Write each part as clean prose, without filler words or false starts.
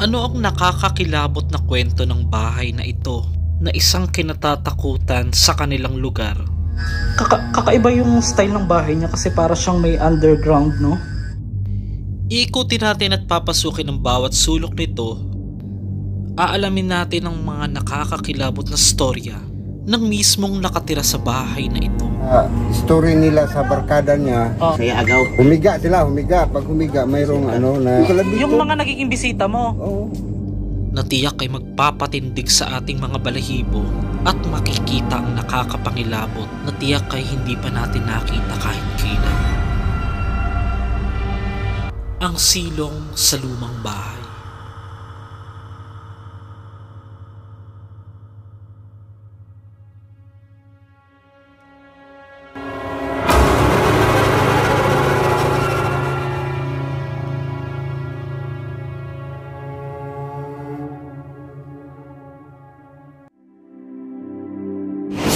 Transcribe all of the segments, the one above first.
Ano ang nakakakilabot na kwento ng bahay na ito na isang kinatatakutan sa kanilang lugar? Kakaiba yung style ng bahay niya kasi para siyang may underground, no? Iikutin natin at papasukin ang bawat sulok nito. Aalamin natin ang mga nakakakilabot na storya ng mismong nakatira sa bahay na ito. Story nila sa barkada niya. Saya agaw. Humiga sila, humiga. Pag humiga, mayroong ano na... Yung mga nagiging bisita mo. Oo. Natiyak ay magpapatindig sa ating mga balahibo at makikita ang nakakapangilabot na tiyak ay hindi pa natin nakita kahit kailan. Ang silong sa lumang bahay.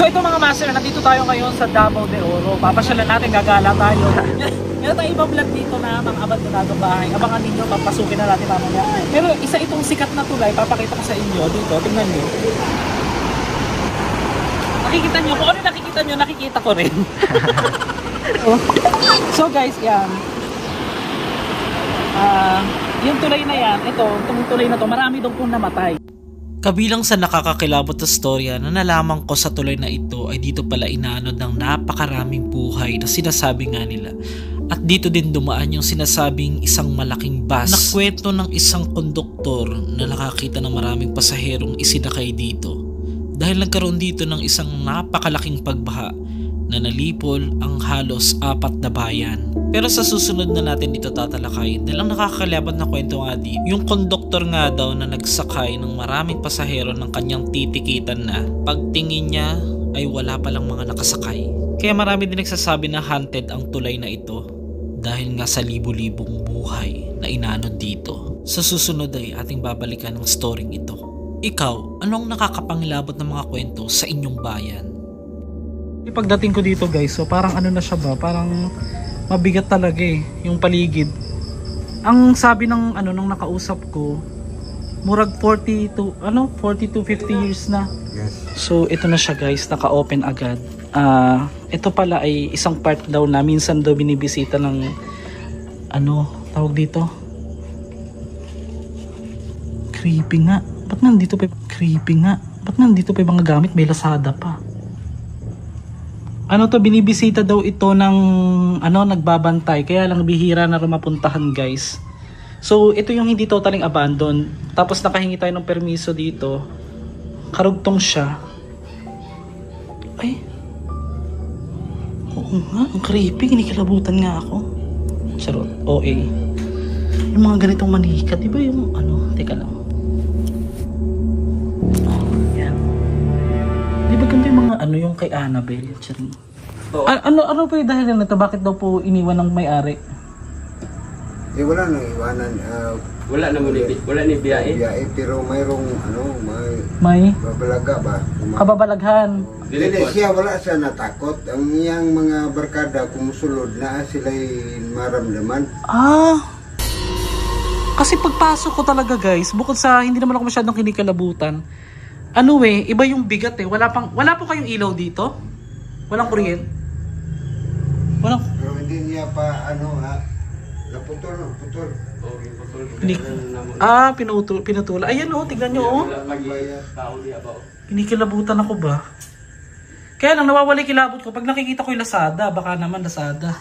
So ito mga master, nandito tayo ngayon sa Davao de Oro. Papasyalan natin, gagala tayo. Meron tayong ibang vlog dito na mga abandonadong bahay. Abangan ninyo, papasukin na natin mamaya. Pero isa itong sikat na tulay, papakita ko sa inyo dito. Tingnan nyo. Nakikita nyo, kung ano nakikita nyo, nakikita ko rin. So guys, yan. Yung tulay na yan, itong tulay na to, marami doon pong namatay. Kabilang sa nakakakilabot na storya na nalaman ko sa tulay na ito ay dito pala inaanod ng napakaraming buhay na sinasabi nga nila. At dito din dumaan yung sinasabing isang malaking bus na kwento ng isang konduktor na nakakita ng maraming pasaherong isinakay dito. Dahil nagkaroon dito ng isang napakalaking pagbaha na nalipol ang halos 4 na bayan. Pero sa susunod na natin dito tatalakayin dahil ang nakakakilabot na kwento nga dito, yung konduktor nga daw na nagsakay ng maraming pasahero ng kanyang titikitan na pagtingin niya ay wala palang mga nakasakay. Kaya marami din nagsasabi na haunted ang tulay na ito dahil nga sa libu-libong buhay na inanod dito. Sa susunod ay ating babalikan ang storyng ito. Ikaw, anong nakakapangilabot ng mga kwento sa inyong bayan? Pagdating ko dito guys, so parang ano na siya ba, parang mabigat talaga yung paligid. Ang sabi ng nung nakausap ko, murag 40 to 50 years na. Yes. So ito na siya guys, naka-open agad. Ito pala ay isang part daw na minsan daw binibisita ng tawag dito. Creepy nga. Ba't nandito pa yung mga gamit, may Lazada pa. Binibisita daw ito ng nagbabantay, kaya lang bihira na mapuntahan guys. So ito yung hindi totaling abandon. Tapos nakahingi tayo ng permiso dito. Karugtong siya. Ay. Oo nga, ang creepy, kinikilabutan nga ako. Charot, OA. Yung mga ganitong manika, di ba yung teka lang. Di ba ganito yung mga yung kay Annabelle? Ano po yung dahilan nito? Bakit daw po iniwan ng may-ari? Wala nang iwanan. Wala ni biyahe. Biyahe, pero mayroong May babalaga ba? kababalaghan. Hindi siya, wala siya natakot. Ang iyang mga barkada kumusulod na sila'y maramdaman. Kasi pagpasok ko talaga guys, bukod sa hindi naman ako masyadong kinikalabutan, iba yung bigat wala po kayong ilaw dito? Walang kuryente? Walang. Pero hindi niya pa naputol. Pinutol. Ayan tignan nyo Kinikilabutan ako ba? Kaya lang nawawala yung kilabot ko pag nakikita ko yung Lazada, baka naman Lazada.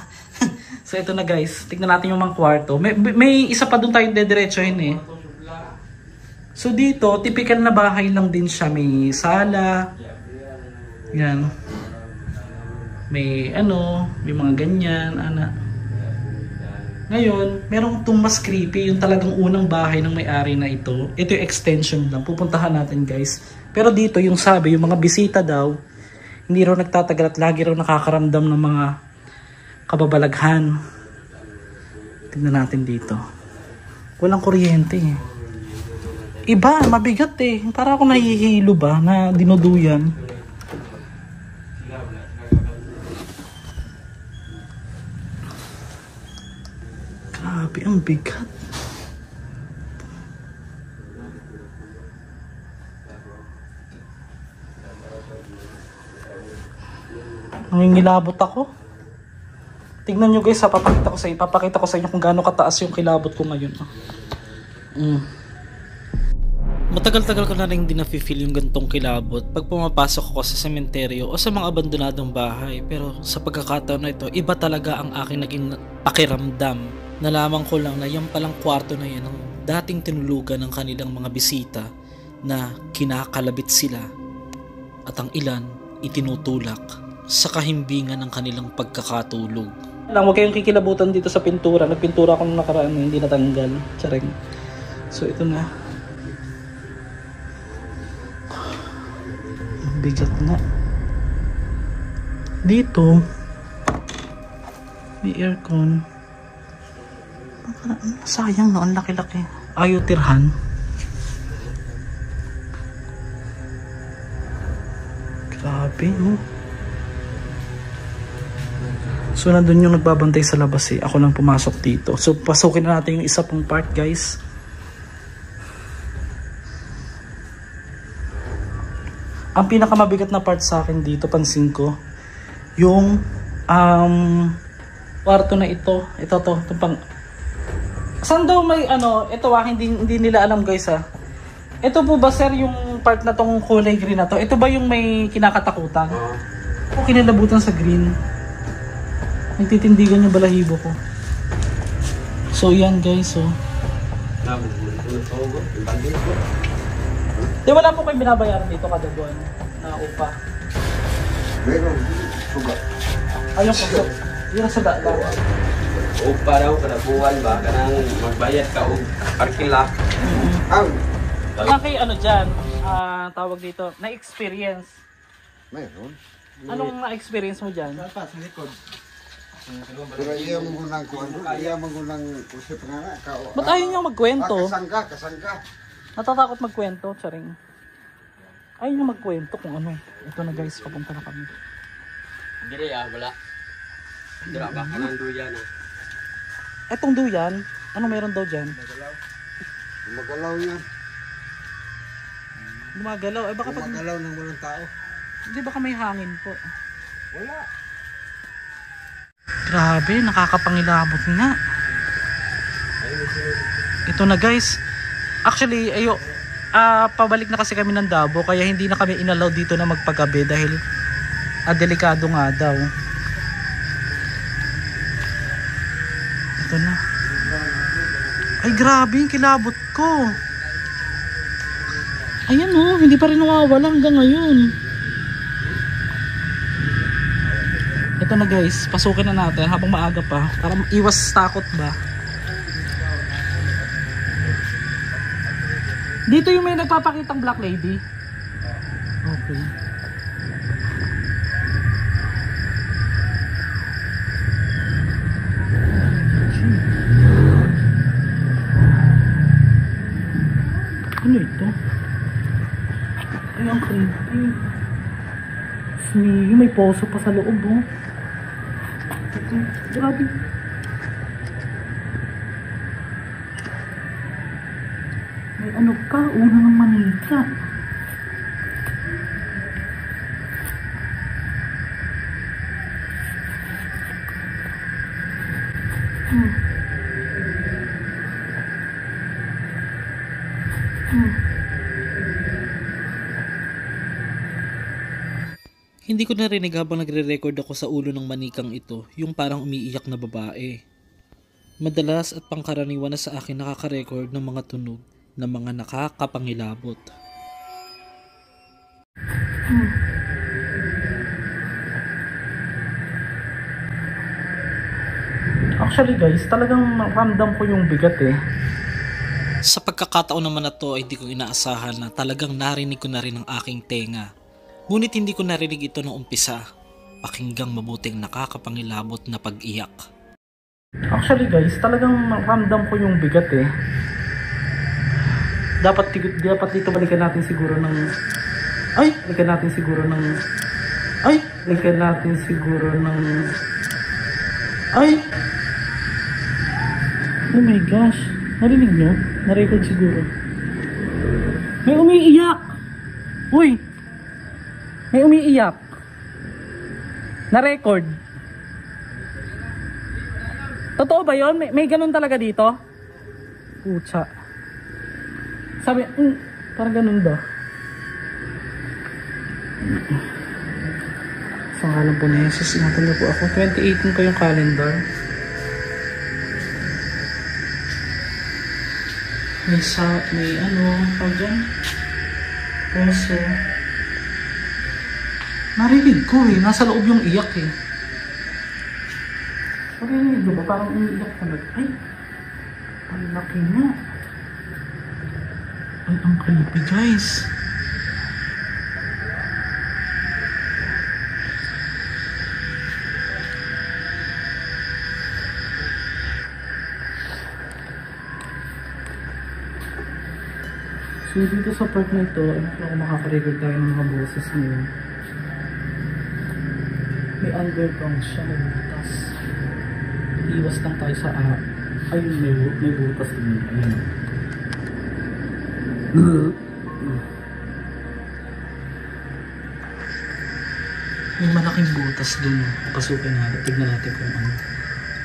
So ito na guys, tignan natin yung mga kwarto. May isa pa doon tayong dediretsohin So dito, typical na bahay lang din siya. May sala. Yan. May may mga ganyan, Ngayon, merong itong mas creepy, yung talagang unang bahay ng may-ari na ito. Ito yung extension lang. Pupuntahan natin guys. Pero dito, yung sabi, yung mga bisita daw, hindi raw nagtatagal at lagi raw nakakaramdam ng mga kababalaghan. Tignan natin dito. Walang kuryente Iba, mabigat Para ako nahihilo ba na dinuduyan. Grabe, ang bigat. Nangingilabot ako. Tignan nyo guys, papakita ko sa inyo kung gaano kataas yung kilabot ko ngayon. Matagal-tagal ko na rin hindi na-feel yung gantong kilabot pag pumapasok ako sa sementeryo o sa mga abandonadong bahay. Pero sa pagkakataon na ito, iba talaga ang aking naging pakiramdam. Nalaman ko lang na yung palang kwarto na yan ang dating tinulugan ng kanilang mga bisita na kinakalabit sila at ang ilan itinutulak sa kahimbingan ng kanilang pagkakatulog. Huwag kayong kikilabutan dito sa pintura. Nagpintura ako nung nakaraan, hindi natanggal. Charing. So ito na. Bigat na. Dito may aircon. Sayang no, ang laki-laki. Ayaw tirhan. Grabe no. So nandun yung nagbabantay sa labas eh. Ako lang pumasok dito. So pasukin na natin yung isa pong part guys. Ang pinakamabigat na part sa akin dito, pansin ko, yung kwarto na ito. Ito pang... Saan daw may ito hindi nila alam guys Ito po ba sir yung part na tong kulay green na to? Ito ba yung may kinakatakutan? O kinalabutan sa green? Nagtitindigan yung balahibo ko. So yan guys Di wala po kayong binabayaran dito kada buwan na upa? Meron, suga. Ayun po, yun sa daan. Upa daw, kada buwan ba? Kanang magbayad ka o parkila. Laki dyan, tawag dito, na-experience. Meron. Anong na-experience mo dyan? Sa likod. Pero iya menggunakan iya menggunakan kusip nga ka. Ba't ayaw niyo magkwento? Kasangka. Natatakot magkwento, charing. Ayaw niyo magkwento kung ano. Ito na guys, papunta na kami. Dire wala. Dire ba kanang duyan Etong duyan, ano meron daw dyan? Magalaw yan. Gumagalaw, baka pag... Magalaw ng walang tao. Hindi baka may hangin po. Wala. Grabe, nakakapangilabot nga. Ito na guys. Actually, pabalik na kasi kami ng Davao kaya hindi na kami inalaw dito na magpagabi dahil delikado nga daw. Ito na. Ay grabe, yung kilabot ko. Ayan hindi pa rin nawawala hanggang ngayon. Ito na guys, pasukin na natin habang maaga pa para iwas takot ba. Dito yung may nagpapakitang black lady. Okay. Ano ito? Ay, ang creepy. May poso pa sa loob Grabe. May ulo ng manita. Hindi ko narinig habang nagre-record ako sa ulo ng manikang ito, yung parang umiiyak na babae. Madalas at pangkaraniwan na sa akin nakaka-record ng mga tunog na mga nakakapangilabot. Actually guys, talagang ramdam ko yung bigat Sa pagkakataon naman na to ay hindi ko inaasahan na talagang narinig ko na rin ang aking tenga. Ngunit hindi ko narinig ito noong umpisa. Pakinggang mabuting nakakapangilabot na pag-iyak. Actually guys, talagang ramdam ko yung bigat Dapat dito balikan natin siguro ng... Oh my gosh. Narinig nyo? Na-record siguro. May umiiyak! Uy! May umiiyak. Na-record. Totoo ba yun? May ganun talaga dito? Pucha. Sabi, parang ganun ba? Sa ngalan po na Jesus, ingatan niyo po ako. 2018 pa yung calendar. May ano, tawag dyan? Puso. Narinig ko eh, nasa loob yung iyak eh. Narinig ko ba? Parang umiiyak ka na. Ay, ang laki nga. Ay, ang creepy guys. So dito sa part na ito, ako makaka-record tayo ng mga boses ngayon. May underground siya, may butas. Iwas lang tayo sa ayun, may butas din. Ayun. May malaking butas dun. Pasukin natin, tignan natin kung ano.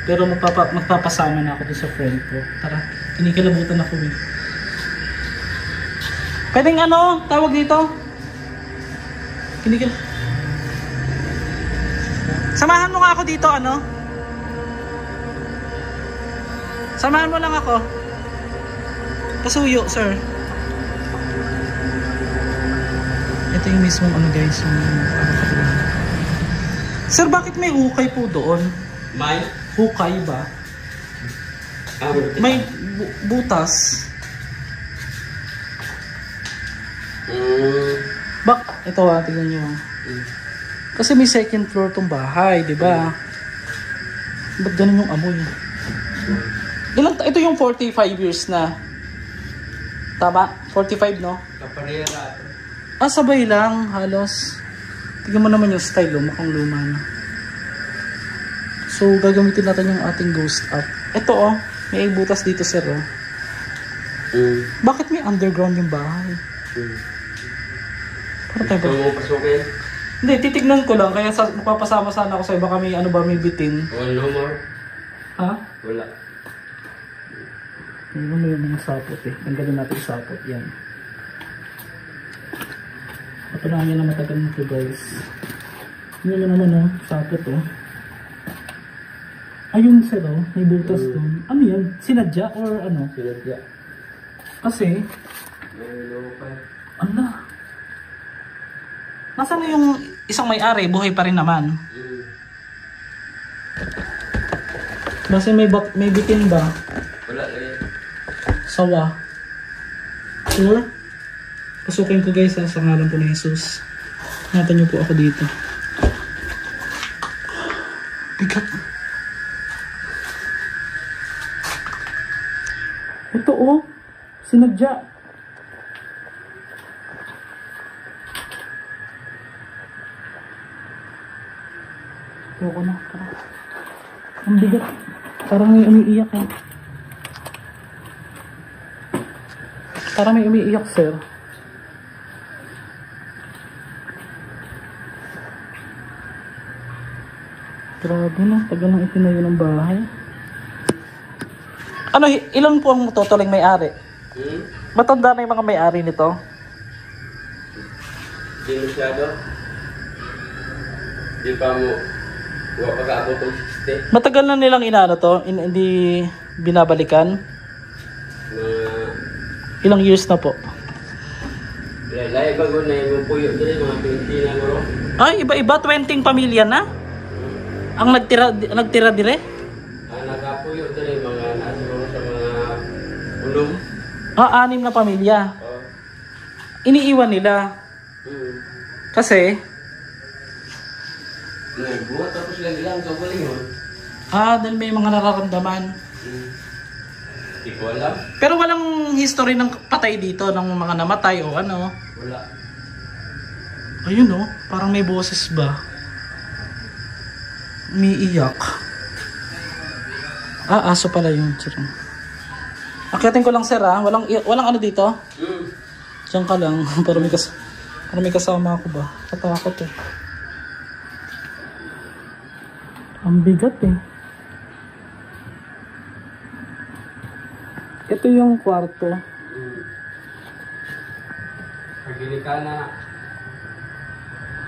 Pero magpapasama na ako dun sa friend ko. Tara, kinikilabutan ako eh. Pwedeng ano, tawag dito? Samahan mo nga ako dito, ano? Samahan mo lang ako. Pasuyo, sir. Ito yung mismong ano guys, yung sir, bakit may hukay po doon? May? Hukay ba? May butas. Bak, ito tingnan nyo. Kasi may second floor tong bahay, di ba? Ba't ganun yung amoy? Ito yung 45 years na. Tama? 45, no? Kapareha na ito. Sabay lang, halos. Tignan mo naman yung style, mukhang luma na. So, gagamitin natin yung ating ghost app. Ito, may butas dito, sir, Bakit may underground yung bahay? Para tayo ba? Pasukin? Hindi, titignan ko lang. Kaya magpapasama sana ako sa'yo. Baka may ano ba, may bitin. No more? Ha? Wala. Ano mo yung mga sapot eh. Tanggalin natin yung sapot. Yan. Patunahan nyo na matagal nito guys. Hindi nyo naman sapot Ayun sir may butas doon. Ano yan? Sinadya or ano? Sinadya. Kasi, ano? Nasaan na yung isang may-ari? Buhay pa rin naman. Kasi may bitin ba? Wala lang. Sawa. Sure? Pasukin ko guys sa ngalan po ni Jesus. Ingatan niyo po ako dito. Bigat. Ito sinadya. Ito na. Ang bigat. Parang may umiiyak Parang may umiiyak, sir. Grabe na, tagal nang itinayo ng bahay. Ano, ilan po ang totaling may-ari? Matanda na yung mga may-ari nito? Hindi masyado. Hindi pa mo pag-aabot ng 60. Matagal na nilang inaano to? Hindi binabalikan? Ilang years na po? Lahi bago na yung puyo dali, mga 20 na guro. Ay, iba-iba, 20 pamilya na? Ang nagtira dire? Nakapuyo dali, mga nasiguro sa mga ulong. 6 na pamilya. Iniiwan nila. Kasi? Nagbuhat tapos lang ilang kapalingon. Dahil may mga nararamdaman. Hindi ko alam. Pero walang history ng patay dito, ng mga namatay o ano. Wala. Ayun parang may boses ba? Umiiyak. Aso pala yun. Akyatin ko lang sir walang ano dito? Diyan ka lang. para may kasama ako ba? Katakot Ang bigat eh. Ito yung kwarto. Pagili ka na.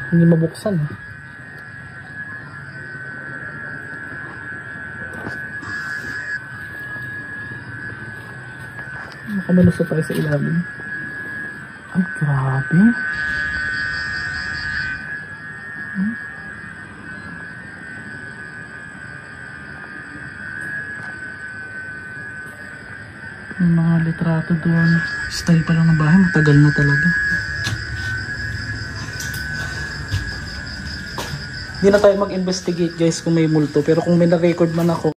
Hindi mabuksan. Nakamaluso tayo sa ilalim. Ay, grabe. May mga litrato doon. Style pa lang ng bahay, matagal na talaga. Hindi na tayo mag-investigate guys kung may multo, pero kung may na-record man ako